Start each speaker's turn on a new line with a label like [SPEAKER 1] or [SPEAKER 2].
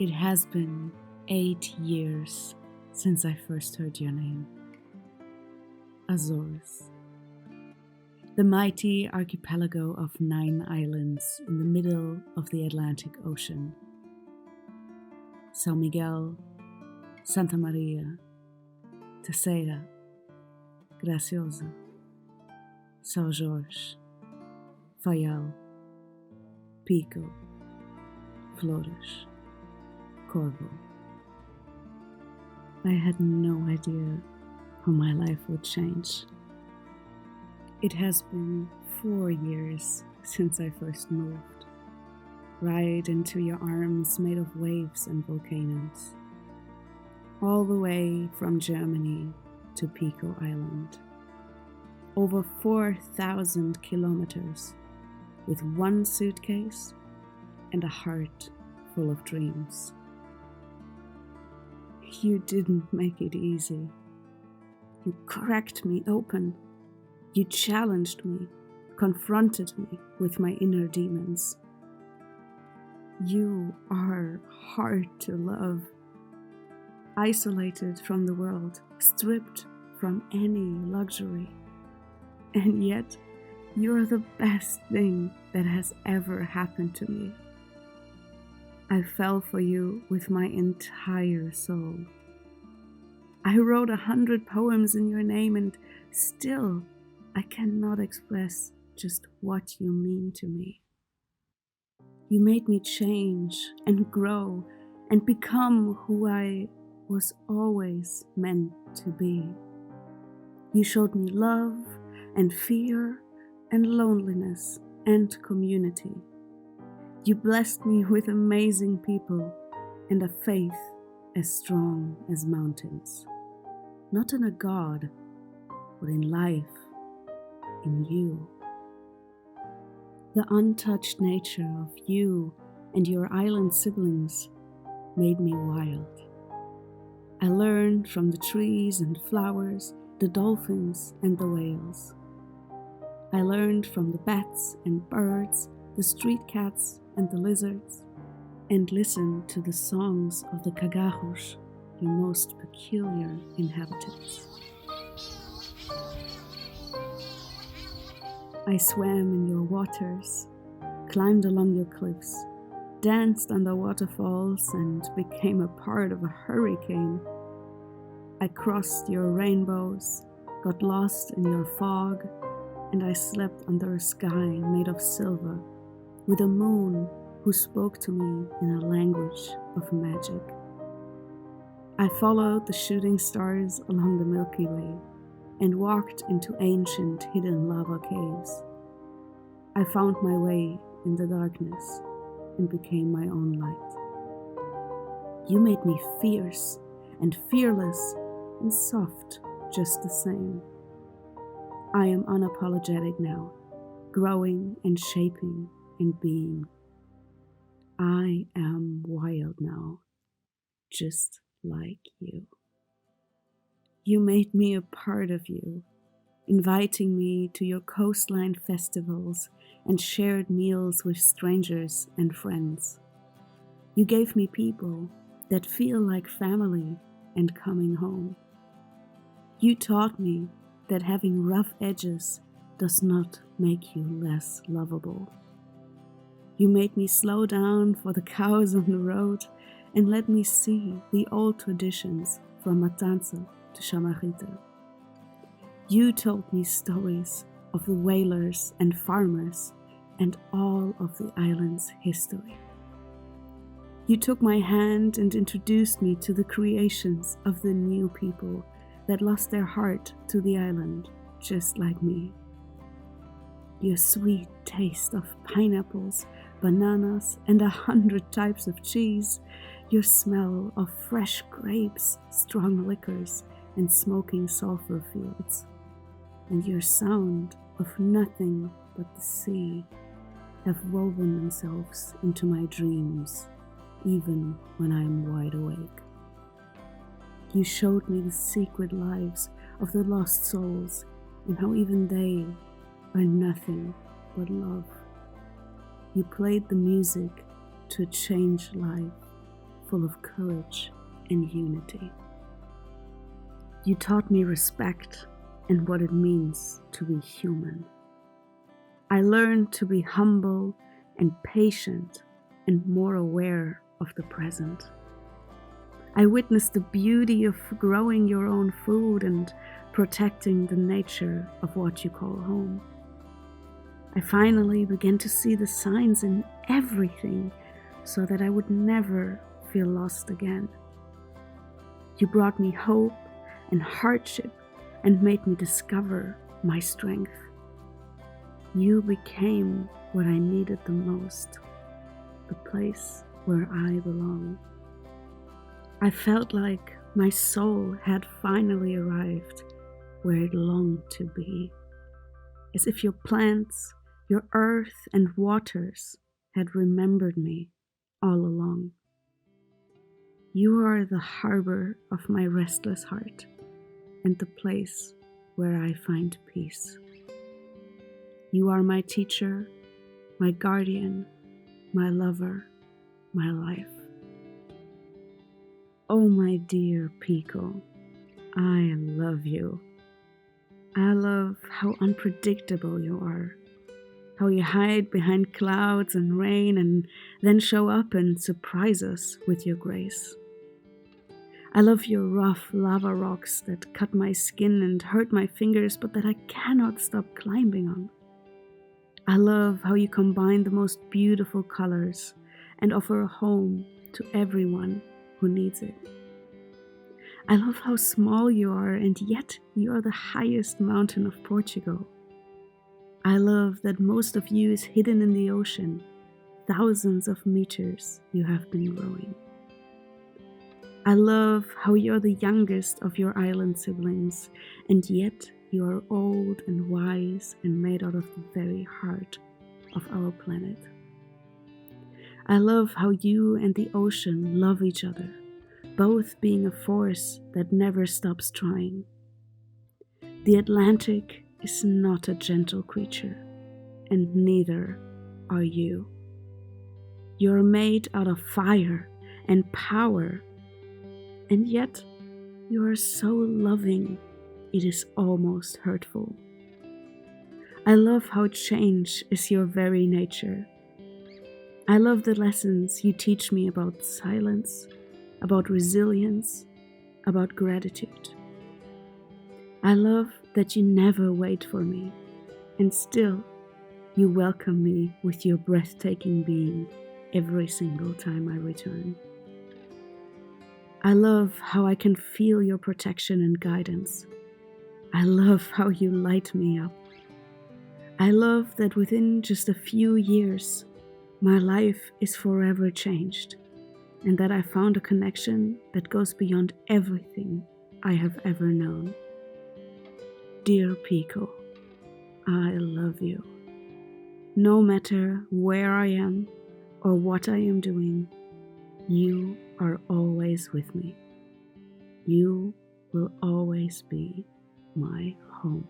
[SPEAKER 1] It has been 8 years since I first heard your name. Azores. The mighty archipelago of 9 islands in the middle of the Atlantic Ocean. São Miguel, Santa Maria, Terceira, Graciosa, São Jorge, Faial, Pico, Flores, Corvo. I had no idea how my life would change. It has been 4 years since I first moved, right into your arms made of waves and volcanoes, all the way from Germany to Pico Island. Over 4,000 kilometers with one suitcase and a heart full of dreams. You didn't make it easy. You cracked me open. You challenged me, confronted me with my inner demons. You are hard to love. Isolated from the world, stripped from any luxury. And yet, you're the best thing that has ever happened to me. I fell for you with my entire soul. I wrote 100 poems in your name, and still I cannot express just what you mean to me. You made me change and grow and become who I was always meant to be. You showed me love and fear and loneliness and community. You blessed me with amazing people and a faith as strong as mountains. Not in a God, but in life, in you. The untouched nature of you and your island siblings made me wild. I learned from the trees and flowers, the dolphins and the whales. I learned from the bats and birds, the street cats and the lizards, and listened to the songs of the cagajos, your most peculiar inhabitants. I swam in your waters, climbed along your cliffs, danced under waterfalls, and became a part of a hurricane. I crossed your rainbows, got lost in your fog, and I slept under a sky made of silver, with a moon who spoke to me in a language of magic. I followed the shooting stars along the Milky Way and walked into ancient hidden lava caves. I found my way in the darkness and became my own light. You made me fierce and fearless and soft just the same. I am unapologetic now, growing and shaping and being. I am wild now, just like you. You made me a part of you, inviting me to your coastline festivals and shared meals with strangers and friends. You gave me people that feel like family and coming home. You taught me that having rough edges does not make you less lovable. You made me slow down for the cows on the road and let me see the old traditions from Matanza to Chamarrita. You told me stories of the whalers and farmers and all of the island's history. You took my hand and introduced me to the creations of the new people that lost their heart to the island, just like me. Your sweet taste of pineapples, bananas, and 100 types of cheese, your smell of fresh grapes, strong liquors, and smoking sulfur fields, and your sound of nothing but the sea have woven themselves into my dreams, even when I am wide awake. You showed me the secret lives of the lost souls and how even they are nothing but love. You played the music to change life full of courage and unity. You taught me respect and what it means to be human. I learned to be humble and patient and more aware of the present. I witnessed the beauty of growing your own food and protecting the nature of what you call home. I finally began to see the signs in everything so that I would never feel lost again. You brought me hope and hardship and made me discover my strength. You became what I needed the most, the place where I belong. I felt like my soul had finally arrived where it longed to be, as if your plants, your earth and waters had remembered me all along. You are the harbor of my restless heart and the place where I find peace. You are my teacher, my guardian, my lover, my life. Oh, my dear Pico, I love you. I love how unpredictable you are, how you hide behind clouds and rain and then show up and surprise us with your grace. I love your rough lava rocks that cut my skin and hurt my fingers, but that I cannot stop climbing on. I love how you combine the most beautiful colors and offer a home to everyone who needs it. I love how small you are, and yet you are the highest mountain of Portugal. I love that most of you is hidden in the ocean. Thousands of meters you have been growing. I love how you're the youngest of your island siblings, and yet you are old and wise and made out of the very heart of our planet. I love how you and the ocean love each other, both being a force that never stops trying. The Atlantic is not a gentle creature, and neither are you. You're made out of fire and power, and yet you are so loving, it is almost hurtful. I love how change is your very nature. I love the lessons you teach me about silence, about resilience, about gratitude. I love that you never wait for me, and still you welcome me with your breathtaking being every single time I return. I love how I can feel your protection and guidance. I love how you light me up. I love that within just a few years, my life is forever changed, and that I found a connection that goes beyond everything I have ever known. Dear Pico, I love you. No matter where I am or what I am doing, you are always with me. You will always be my home.